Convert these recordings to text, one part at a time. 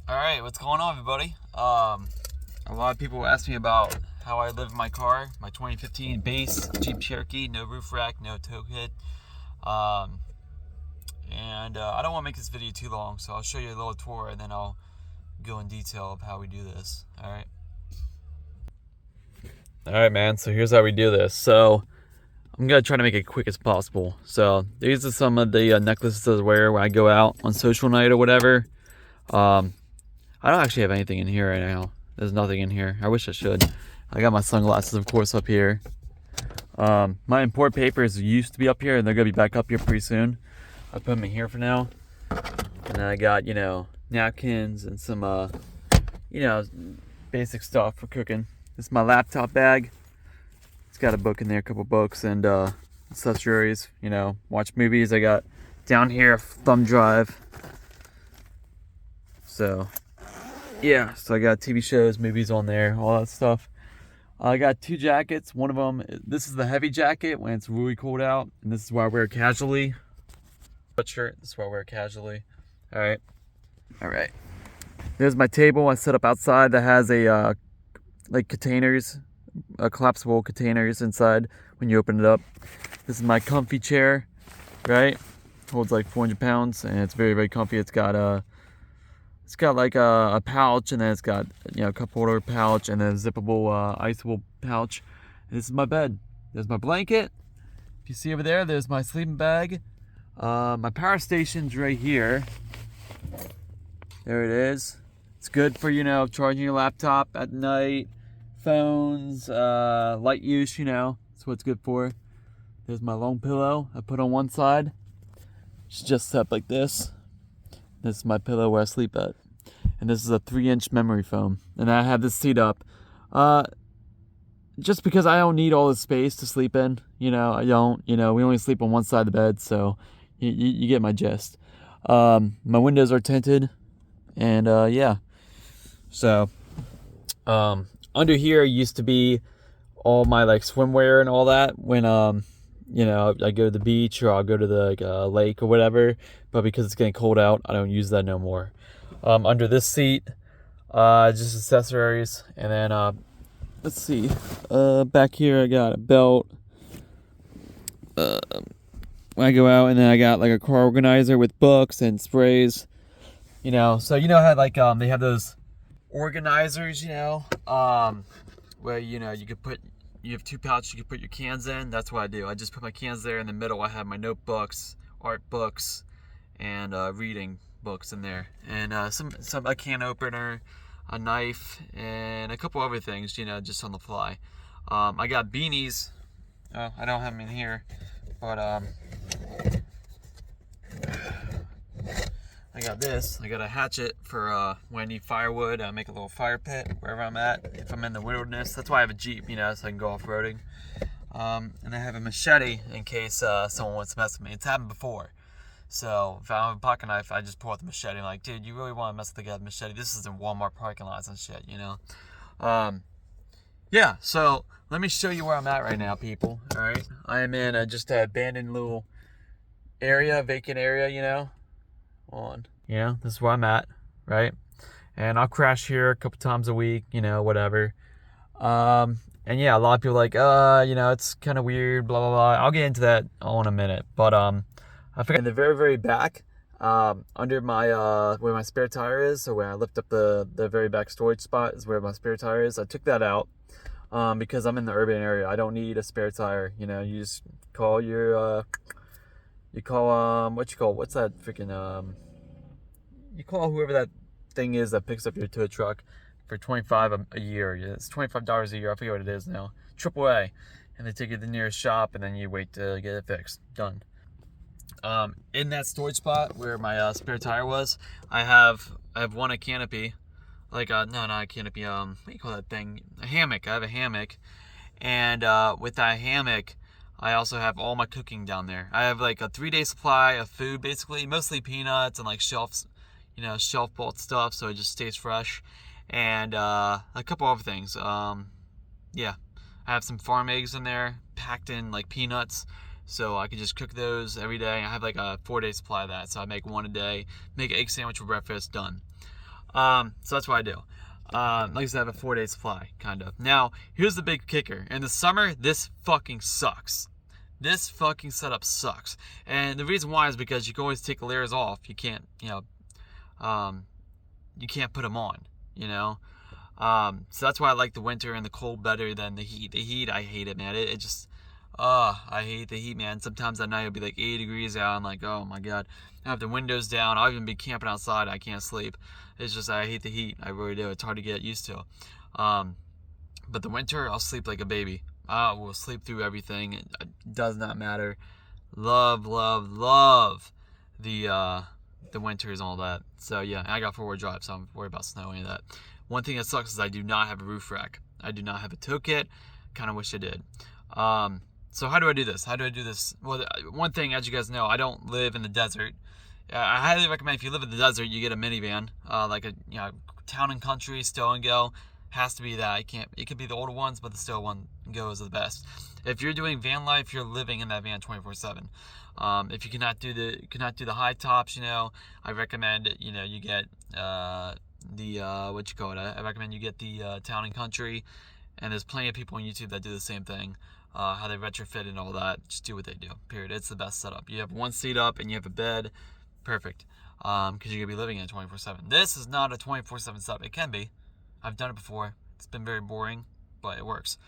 Alright, what's going on, everybody? A lot of people ask me about how I live in my car, my 2015 base Jeep Cherokee, no roof rack, no tow kit. I don't want to make this video too long, so I'll show you a little tour and then I'll go in detail of how we do this. Alright, man, so here's how we do this. So I'm going to try to make it quick as possible. So these are some of the necklaces I wear when I go out on social night or whatever. I don't actually have anything in here right now. There's nothing in here. I wish I should. I got my sunglasses, of course, up here. My import papers used to be up here, and they're going to be back up here pretty soon. I put them in here for now. And then I got, napkins and some, basic stuff for cooking. This is my laptop bag. It's got a book in there, a couple books, and accessories. Watch movies. I got down here a thumb drive. So yeah, so I got TV shows, movies on there, all that stuff. I got two jackets. One of them, this is the heavy jacket when it's really cold out, and this is why I wear it casually. Sweatshirt, this is why I wear it casually. All right. There's my table I set up outside that has a containers, collapsible containers inside when you open it up. This is my comfy chair, right? Holds like 400 pounds, and it's very, very comfy. It's got like a pouch, and then it's got a cup holder pouch, and then a zippable iceable pouch. And this is my bed. There's my blanket. If you see over there, there's my sleeping bag. My power station's right here. There it is. It's good for charging your laptop at night, phones, light use. That's what it's good for. There's my long pillow I put on one side. It's just set up like this. This is my pillow where I sleep at. And this is a 3-inch memory foam. And I have this seat up. Just because I don't need all the space to sleep in. I don't. We only sleep on one side of the bed, so you get my gist. My windows are tinted. And yeah. So, under here used to be all my swimwear and all that when I go to the beach or I'll go to the lake or whatever, but because it's getting cold out, I don't use that no more. Under this seat, just accessories, and then let's see, back here I got a belt. When I go out, and then I got a car organizer with books and sprays. So how they have those organizers, where you could put. You have two pouches you can put your cans in. That's what I do. I just put my cans there. In the middle, I have my notebooks, art books, and reading books in there. And a can opener, a knife, and a couple other things, just on the fly. I got beanies. Oh, I don't have them in here, but I got this. I got a hatchet for when I need firewood. I make a little fire pit wherever I'm at. If I'm in the wilderness, that's why I have a Jeep, so I can go off-roading. And I have a machete in case someone wants to mess with me. It's happened before. So if I have a pocket knife, I just pull out the machete. I'm like, dude, you really want to mess with the guy with the machete? This is in Walmart parking lots and shit, Yeah, so let me show you where I'm at right now, people. All right, I am in just an abandoned little area, vacant area, this is where I'm at, right? And I'll crash here a couple times a week, whatever. And yeah, a lot of people are like, it's kind of weird, blah, blah, blah. I'll get into that all in a minute. But I figured in the very, very back, under my, where my spare tire is, so when I lift up the very back storage spot is where my spare tire is. I took that out because I'm in the urban area. I don't need a spare tire. You just call your, what's that freaking, you call whoever that thing is that picks up your tow truck for $25 a year. It's $25 a year. I forget what it is now. AAA. And they take you to the nearest shop, and then you wait to get it fixed. Done. In that storage spot where my spare tire was, I have a canopy. Not a canopy. What do you call that thing? A hammock. I have a hammock. And with that hammock, I also have all my cooking down there. I have a 3-day supply of food, basically, mostly peanuts and shelf bought stuff, so it just stays fresh. And a couple other things. Yeah, I have some farm eggs in there, packed in peanuts, so I can just cook those every day. I have a 4-day supply of that, so I make one a day. Make an egg sandwich for breakfast, done. So that's what I do. Like I said, I have a 4-day supply, kind of. Now, here's the big kicker. In the summer, this fucking sucks. This fucking setup sucks. And the reason why is because you can always take the layers off. You can't, you can't put them on, So that's why I like the winter and the cold better than the heat. The heat, I hate it, man. It just, I hate the heat, man. Sometimes at night it'll be like 80 degrees out. I'm like, oh my God. I have the windows down. I'll even be camping outside. I can't sleep. It's just, I hate the heat. I really do. It's hard to get used to. But the winter, I'll sleep like a baby. I will sleep through everything. It does not matter. Love the winters and all that. So yeah, I got 4-wheel drive, so I'm not worried about snow or any of that. One thing that sucks is I do not have a roof rack. I do not have a tow kit. Kind of wish I did. So how do I do this? Well, one thing, as you guys know, I don't live in the desert. I highly recommend if you live in the desert, you get a minivan, like a town and country, stow and go. Has to be that. It could be the older ones, but the stow one goes the best. If you're doing van life, you're living in that van 24/7. If you cannot do the high tops, I recommend you get what you call it. I recommend you get the town and country, and there's plenty of people on YouTube that do the same thing. How they retrofit and all that. Just do what they do. Period. It's the best setup. You have one seat up and you have a bed. Perfect. Because you're gonna be living in it 24/7. This is not a 24/7 setup. It can be. I've done it before. It's been very boring, but it works.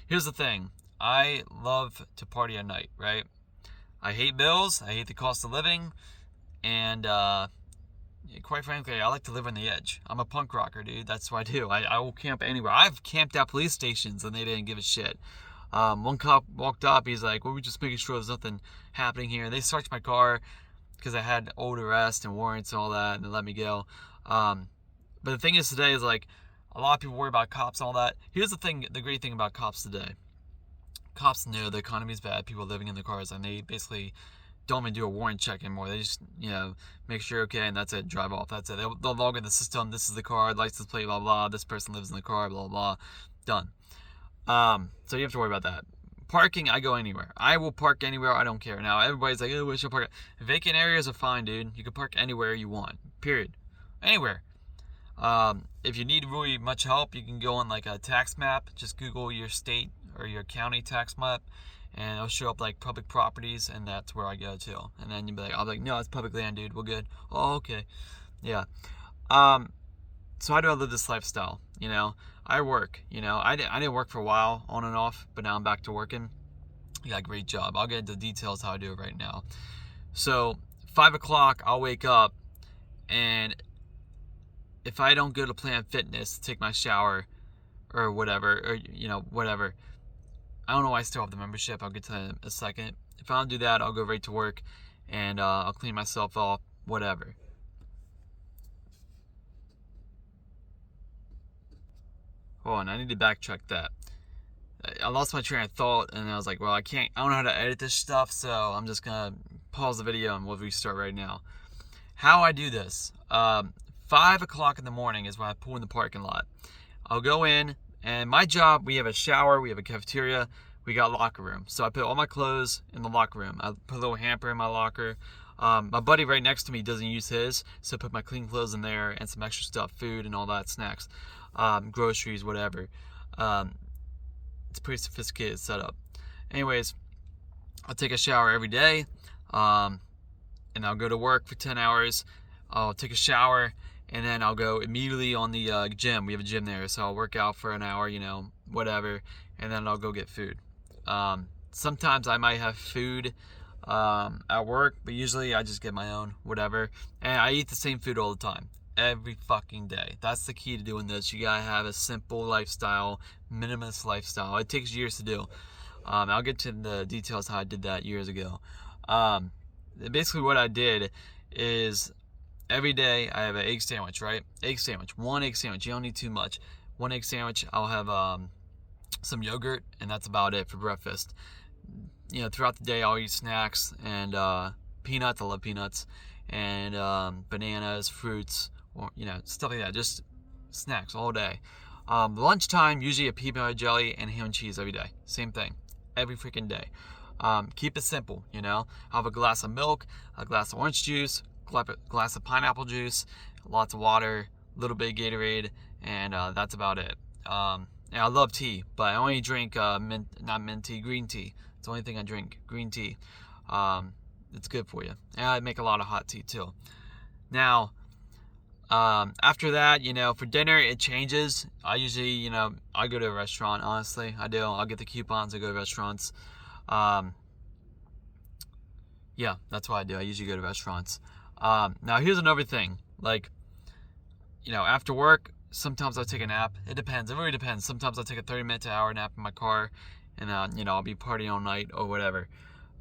Here's the thing. I love to party at night, right? I hate bills. I hate the cost of living. And quite frankly, I like to live on the edge. I'm a punk rocker, dude. That's what I do. I will camp anywhere. I've camped at police stations and they didn't give a shit. One cop walked up. He's like, well, we're just making sure there's nothing happening here. And they searched my car because I had old arrest and warrants and all that, and they let me go. But the thing is today is like, a lot of people worry about cops and all that. Here's the thing, the great thing about cops today. Cops know the economy's bad, people living in their cars, and they basically don't even do a warrant check anymore. They just, make sure okay, and that's it, drive off, that's it. They'll log in the system, this is the car, license plate, blah, blah, this person lives in the car, blah, blah, done. So you have to worry about that. Parking, I go anywhere. I will park anywhere, I don't care. Now, everybody's like, oh, we should park. Vacant areas are fine, dude. You can park anywhere you want, period. Anywhere. If you need really much help, you can go on like a tax map. Just Google your state or your county tax map, and it'll show up like public properties, and that's where I go to. And then you'll be like, I'll be like, no, it's public land, dude. We're good. Oh, okay. Yeah. So how do I live this lifestyle? I work. I didn't work for a while, on and off, but now I'm back to working. I got a great job. I'll get into details how I do it right now. So 5 o'clock, I'll wake up, and if I don't go to Planet Fitness, take my shower, or whatever, whatever. I don't know why I still have the membership. I'll get to that in a second. If I don't do that, I'll go right to work, and I'll clean myself off, whatever. Hold on, I need to backtrack that. I lost my train of thought, and I was like, well, I don't know how to edit this stuff, so I'm just gonna pause the video and we'll restart right now. How I do this, 5 o'clock in the morning is when I pull in the parking lot. I'll go in, and my job, we have a shower, we have a cafeteria, we got a locker room. So I put all my clothes in the locker room. I put a little hamper in my locker. My buddy right next to me doesn't use his, so I put my clean clothes in there and some extra stuff, food and all that, snacks, groceries, whatever. It's a pretty sophisticated setup. Anyways, I'll take a shower every day, and I'll go to work for 10 hours. I'll take a shower, and then I'll go immediately on the gym. We have a gym there, so I'll work out for an hour, whatever, and then I'll go get food. Sometimes I might have food at work, but usually I just get my own, whatever. And I eat the same food all the time, every fucking day. That's the key to doing this. You gotta have a simple lifestyle, minimalist lifestyle. It takes years to do. I'll get to the details how I did that years ago. Basically what I did is every day I have an egg sandwich, right? Egg sandwich, one egg sandwich. You don't need too much. One egg sandwich. I'll have some yogurt, and that's about it for breakfast. Throughout the day I'll eat snacks and peanuts. I love peanuts, and bananas, fruits, or stuff like that. Just snacks all day. Lunchtime, usually a peanut butter jelly and ham and cheese every day. Same thing, every freaking day. Keep it simple. I'll have a glass of milk, a glass of orange juice, glass of pineapple juice, lots of water, a little bit of Gatorade, and that's about it. And I love tea, but I only drink not mint tea, green tea. It's the only thing I drink, green tea. It's good for you. And I make a lot of hot tea too. Now, after that, for dinner, it changes. I usually, I go to a restaurant, honestly. I do. I'll get the coupons and go to restaurants. Yeah, that's what I do. I usually go to restaurants. Now, here's another thing. Like, after work, sometimes I'll take a nap. It depends. It really depends. Sometimes I'll take a 30-minute to hour nap in my car, and I'll be partying all night or whatever.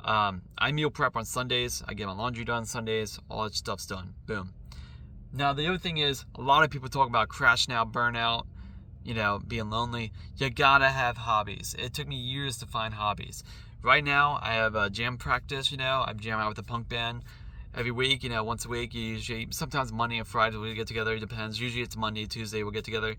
I meal prep on Sundays. I get my laundry done Sundays. All that stuff's done. Boom. Now, the other thing is, a lot of people talk about crashing out, burnout, being lonely. You gotta have hobbies. It took me years to find hobbies. Right now, I have a jam practice, I jam out with a punk band every week, once a week. Usually, sometimes Monday and Friday we get together. It depends. Usually it's Monday, Tuesday we'll get together.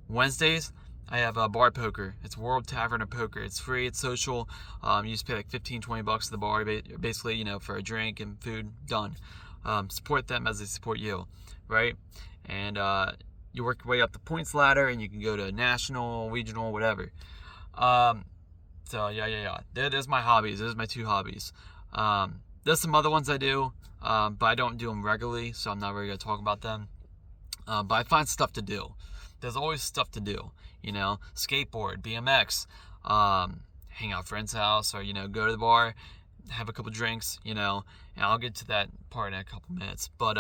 Wednesdays, I have bar poker. It's World Tavern of Poker. It's free. It's social. You just pay like $15-20 at the bar, basically, for a drink and food. Done. Support them as they support you, right? And you work your way up the points ladder, and you can go to national, regional, whatever. So yeah. There's my hobbies. There's my 2 hobbies. There's some other ones I do, but I don't do them regularly, so I'm not really gonna talk about them. But I find stuff to do. There's always stuff to do. Skateboard, BMX, hang out at a friend's house, or go to the bar, have a couple drinks, and I'll get to that part in a couple minutes. But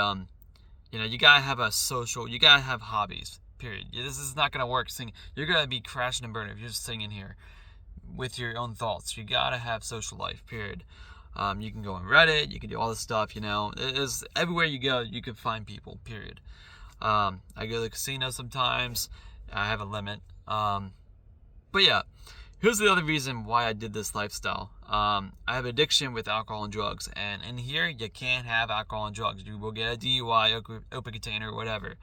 you gotta have a social. You gotta have hobbies. Period. This is not gonna work. You're gonna be crashing and burning if you're just sitting in here with your own thoughts. You gotta have social life. Period. You can go on Reddit. You can do all this stuff. It is everywhere you go. You can find people. Period. I go to the casino sometimes. I have a limit. But yeah, here's the other reason why I did this lifestyle. I have addiction with alcohol and drugs, and in here you can't have alcohol and drugs. You will get a DUI, open container, whatever.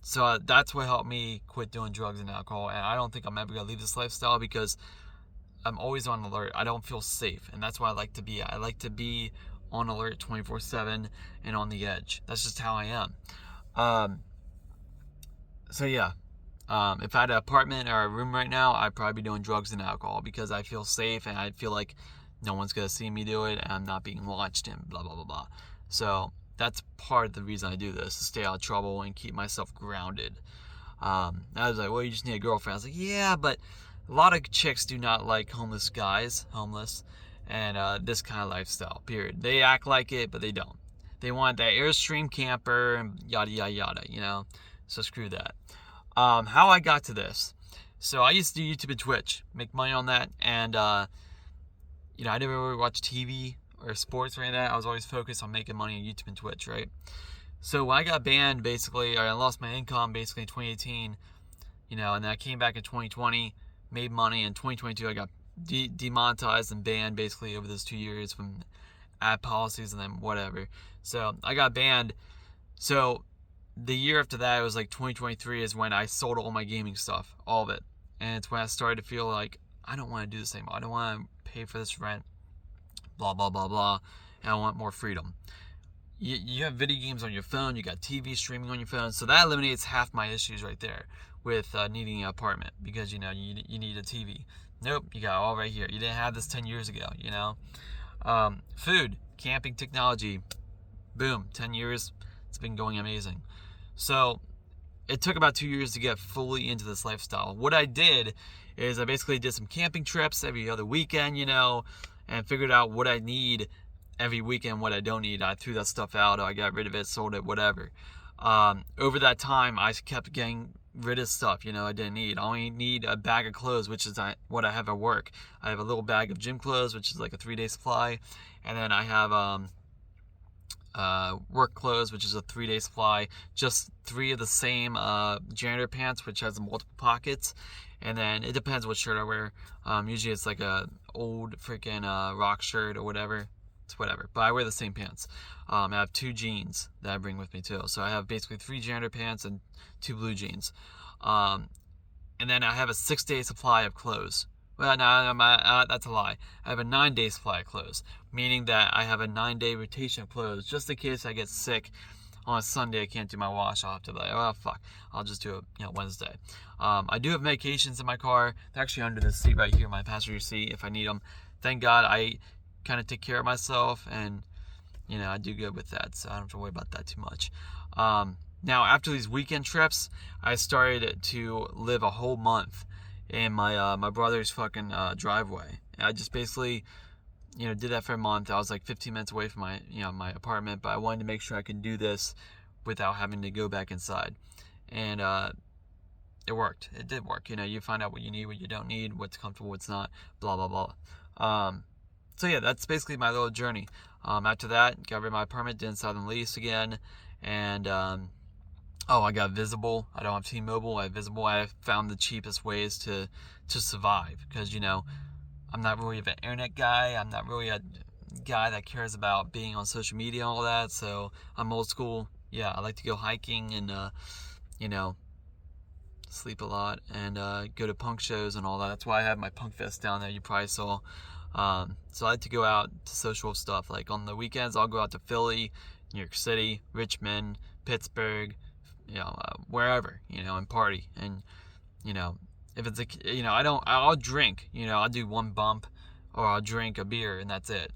So that's what helped me quit doing drugs and alcohol, and I don't think I'm ever gonna leave this lifestyle because I'm always on alert. I don't feel safe, and that's what I like to be. I like to be on alert 24/7 and on the edge. That's just how I am. So yeah. If I had an apartment or a room right now, I'd probably be doing drugs and alcohol because I feel safe and I feel like no one's going to see me do it and I'm not being watched and blah, blah, blah, blah. So that's part of the reason I do this, to stay out of trouble and keep myself grounded. I was like, well, you just need a girlfriend. I was like, yeah, but a lot of chicks do not like homeless guys, and this kind of lifestyle, period. They act like it, but they don't. They want that Airstream camper and yada, yada, yada, So screw that. How I got to this. So I used to do YouTube and Twitch, make money on that, and I never really watched TV or sports or anything like that. I was always focused on making money on YouTube and Twitch, right? So when I got banned, basically, or I lost my income basically in 2018, and then I came back in 2020, made money. In 2022, I got demonetized and banned basically over those 2 years from ad policies and then whatever. So I got banned. So the year after that, it was like 2023 is when I sold all my gaming stuff, all of it. And it's when I started to feel like, I don't want to do this anymore. I don't want to pay for this rent, blah, blah, blah, blah. And I want more freedom. You have video games on your phone, you got TV streaming on your phone, so that eliminates half my issues right there with needing an apartment because, you need a TV. Nope, you got it all right here. You didn't have this 10 years ago, Food, camping technology, boom, 10 years, it's been going amazing. So it took about 2 years to get fully into this lifestyle. What I did is I basically did some camping trips every other weekend, and figured out what I need every weekend, what I don't need. I threw that stuff out, or I got rid of it, sold it, whatever. Over that time, I kept getting rid of stuff, I didn't need. I only need a bag of clothes, which is what I have at work. I have a little bag of gym clothes, which is like a 3-day supply. And then I have work clothes, which is a 3-day supply, just 3 of the same janitor pants, which has multiple pockets, and then it depends what shirt I wear. Usually it's like a old freaking rock shirt or whatever. It's whatever, but I wear the same pants. I have 2 jeans that I bring with me too, so I have basically 3 janitor pants and 2 blue jeans, and then I have a 6-day supply of clothes. Well, no, that's a lie. I have a 9-day supply of clothes, meaning that I have a 9-day rotation of clothes just in case I get sick on a Sunday I can't do my wash, I'll have to be like, oh fuck, I'll just do it, Wednesday. I do have medications in my car. They're actually under the seat right here, my passenger seat, if I need them. Thank God I kind of take care of myself, and I do good with that, so I don't have to worry about that too much. Now, after these weekend trips, I started to live a whole month in my brother's fucking driveway. And I just basically, did that for a month. I was like 15 minutes away from my apartment, but I wanted to make sure I could do this without having to go back inside. And it worked. It did work. You find out what you need, what you don't need, what's comfortable, what's not, blah, blah, blah. So yeah, that's basically my little journey. After that, got rid of my apartment, didn't sign the lease again, and I got Visible. I don't have T-Mobile. I have Visible. I found the cheapest ways to survive, because I'm not really an internet guy. I'm not really a guy that cares about being on social media and all that. So I'm old school. Yeah, I like to go hiking and sleep a lot and go to punk shows and all that. That's why I have my punk fest down there. You probably saw. So I like to go out to social stuff. Like on the weekends, I'll go out to Philly, New York City, Richmond, Pittsburgh, wherever, and party. And, if it's I'll drink, I'll do one bump, or I'll drink a beer, and that's it.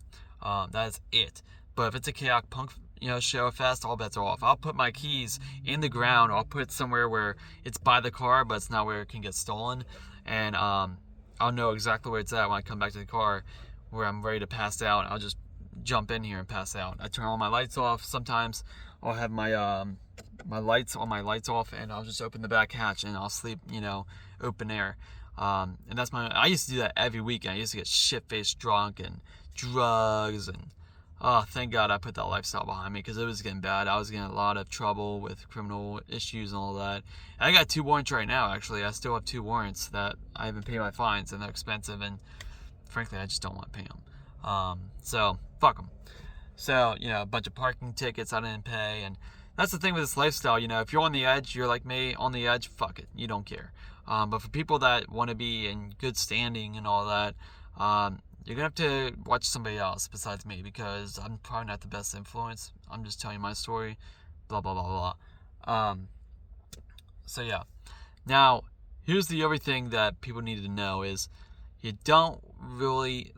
That's it. But if it's a chaotic punk, show fest, all bets are off. I'll put my keys in the ground. I'll put it somewhere where it's by the car, but it's not where it can get stolen. And, I'll know exactly where it's at when I come back to the car, where I'm ready to pass out. I'll just jump in here and pass out. I turn all my lights off. Sometimes I'll have my my lights off, and I'll just open the back hatch and I'll sleep, open air. And that's I used to do that every weekend. I used to get shit-faced drunk and drugs, and thank God I put that lifestyle behind me, because it was getting bad. I was getting a lot of trouble with criminal issues and all that. And I got 2 warrants right now, actually. I still have 2 warrants that I haven't paid my fines, and they're expensive, and frankly, I just don't want to pay them. So, fuck them. So, a bunch of parking tickets I didn't pay, and that's the thing with this lifestyle. If you're on the edge, you're like me, on the edge, fuck it. You don't care. But for people that want to be in good standing and all that, you're going to have to watch somebody else besides me, because I'm probably not the best influence. I'm just telling you my story, blah, blah, blah, blah. So, yeah. Now, here's the other thing that people need to know is you don't really,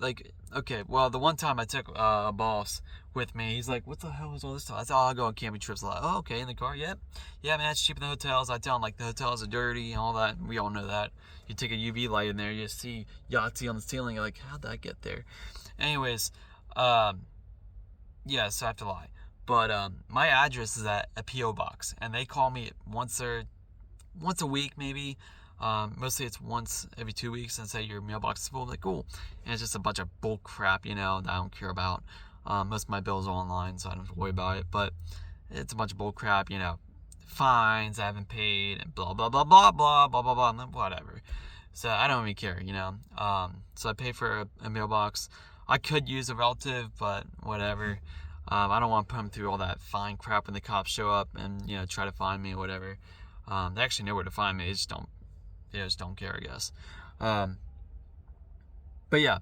okay, well, the one time I took a boss with me, he's like, what the hell is all this stuff? I said, I go on camping trips a lot. Oh, okay, in the car, yep. Yeah, man, it's cheaper than the hotels. I tell him, the hotels are dirty and all that. We all know that. You take a UV light in there, you see Yahtzee on the ceiling. You're like, how'd that get there? Anyways, so I have to lie. But my address is at a P.O. box, and they call me once a week, maybe. Mostly it's once every 2 weeks, and say your mailbox is full. I'm like, cool. And it's just a bunch of bull crap, that I don't care about. Most of my bills are online, so I don't have to worry about it. But it's a bunch of bull crap, fines I haven't paid, and blah, blah, blah, blah, blah, blah, blah, blah, whatever. So I don't really care, So I pay for a mailbox. I could use a relative, but whatever. I don't want to put them through all that fine crap when the cops show up and, try to find me or whatever. They actually know where to find me. They just don't care, I guess. But yeah,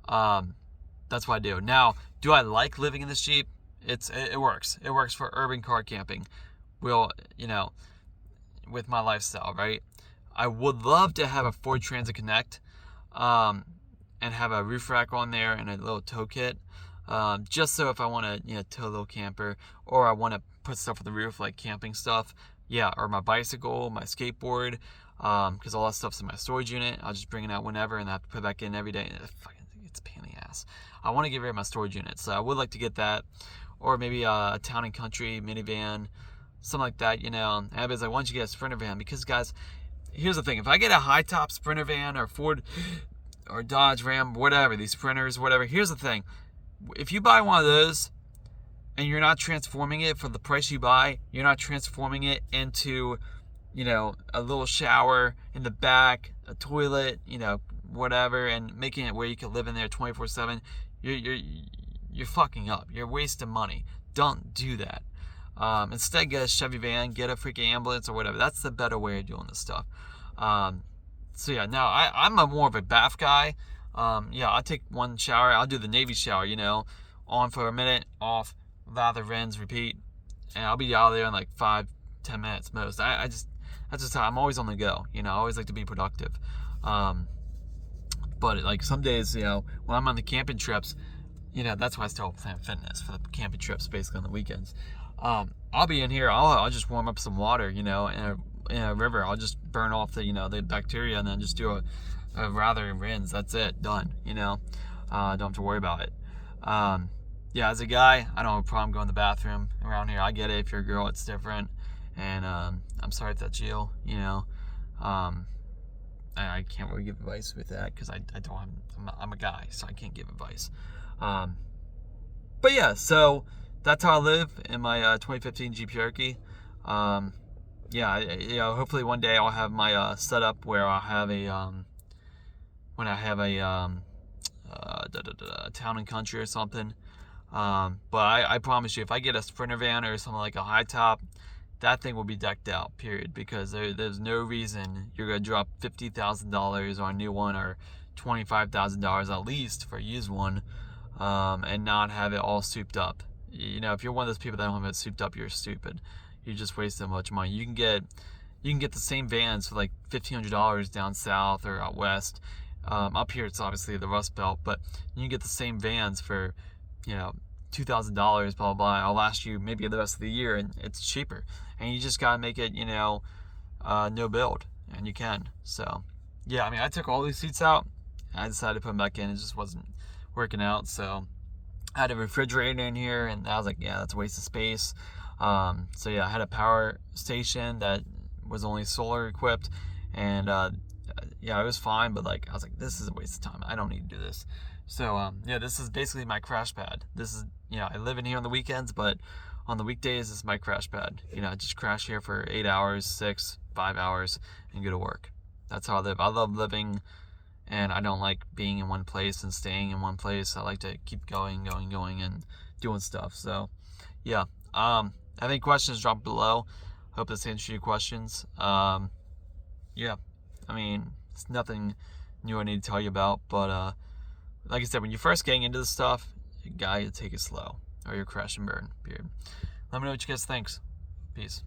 that's what I do. Now, do I like living in this Jeep? It works. It works for urban car camping. With my lifestyle, right? I would love to have a Ford Transit Connect, and have a roof rack on there and a little tow kit, just so if I want to, tow a little camper, or I want to put stuff on the roof like camping stuff, or my bicycle, my skateboard, because all that stuff's in my storage unit. I'll just bring it out whenever, and I have to put it back in every day. It's a pain in the ass. I want to get rid of my storage unit, so I would like to get that, or maybe a town and country minivan, something like that, And everybody's like, why don't you get a Sprinter van? Because, guys, here's the thing. If I get a high-top Sprinter van, or Ford or Dodge Ram, whatever, these Sprinters, whatever, here's the thing. If you buy one of those and you're not transforming it for the price you buy, you're not transforming it into, a little shower in the back, a toilet, whatever, and making it where you can live in there 24/7, you're fucking up. You're wasting money. Don't do that. Instead, get a Chevy van, get a freaking ambulance or whatever. That's the better way of doing this stuff. So yeah, now I'm more of a bath guy. I'll take one shower. I'll do the Navy shower, on for a minute, off, lather, rinse, repeat. and I'll be out of there in like 5-10 minutes most. That's just how I'm always on the go. I always like to be productive. But like some days, when I'm on the camping trips, that's why I start Planet Fitness for the camping trips, basically on the weekends. I'll be in here. I'll just warm up some water, in a river. I'll just burn off the bacteria and then just do a rather rinse. That's it, done. Don't have to worry about it. Yeah, as a guy, I don't have a problem going to the bathroom around here. I get it. If you're a girl, it's different. And I'm sorry if that's you. I can't really give advice with that because I'm a guy, so I can't give advice. But yeah, so that's how I live in my 2015 Jeep Cherokee. Yeah, hopefully one day I'll have my setup where I'll have when I have a town and country or something. But I promise you, if I get a Sprinter van or something like a high top, that thing will be decked out, period, because there's no reason you're going to drop $50,000 on a new one or $25,000 at least for a used one, and not have it all souped up. If you're one of those people that don't have it souped up, you're stupid. You just waste so much money. You can get the same vans for like $1,500 down south or out west. Up here it's obviously the Rust Belt, but you can get the same vans for $2,000, blah blah blah. I'll last you maybe the rest of the year, and it's cheaper. And you just gotta make it, no build, and you can. So, yeah, I mean, I took all these seats out. I decided to put them back in. It just wasn't working out. So, I had a refrigerator in here, and I was like, yeah, that's a waste of space. So yeah, I had a power station that was only solar equipped, and yeah, it was fine. But like, I was like, this is a waste of time. I don't need to do this. So yeah, this is basically my crash pad. This is, I live in here on the weekends, but on the weekdays, this is my crash pad. I just crash here for 8 hours, 6, 5 hours, and go to work. That's how I live. I love living, and I don't like being in one place and staying in one place. I like to keep going, and doing stuff. So yeah, have any questions, drop below. Hope this answers your questions. Yeah, I mean, it's nothing new I need to tell you about, but like I said, when you're first getting into this stuff, you gotta take it slow, or you'll crash and burn, period. Let me know what you guys think. Peace.